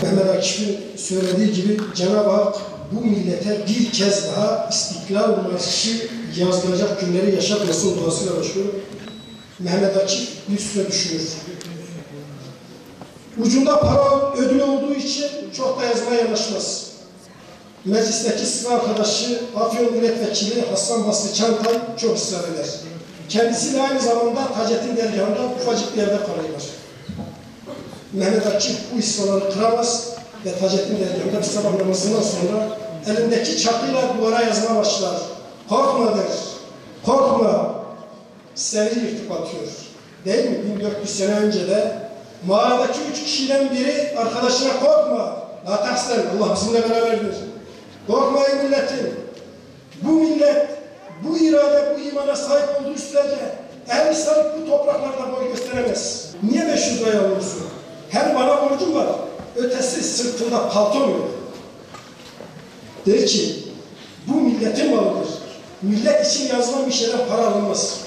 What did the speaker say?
Mehmet Akif'in söylediği gibi Cenab-ı Hak bu millete bir kez daha İstiklal Marşı yazılacak günleri yaşatmasın duasıyla başlıyorum. Mehmet Akif bir süre düşünür. Ucunda para ödülü olduğu için çok da yazmaya yanaşmaz. Meclisteki sıra arkadaşı Afyon Milletvekili Hasan Basri Çantay çok ısrar eder. Kendisiyle aynı zamanda Taceddin dergahında ufacık bir yerde parayı var. Mehmet Akif bu ısrarları kıramaz ve Taceddin dergahında bir sabah namazından sonra elindeki çakıyla duvara yazmaya başlar. Korkma der, korkma, seni yırtıp atıyor. Değil mi? 1400 sene önce de mağaradaki 3 kişiden biri arkadaşına korkma, la tahsen, Allah bizimle beraberdir. Korkmayın milletim. Bu millet, bu irade, bu imana sahip olduğu sürece el sarıp bu topraklarda boy gösteremez. Niye 500 liraya alıyorsun? Hem bana borcum var, ötesi sırtında palton yok. Der ki, bu milletin malıdır. Millet için yazılan bir şeyden para alınmaz.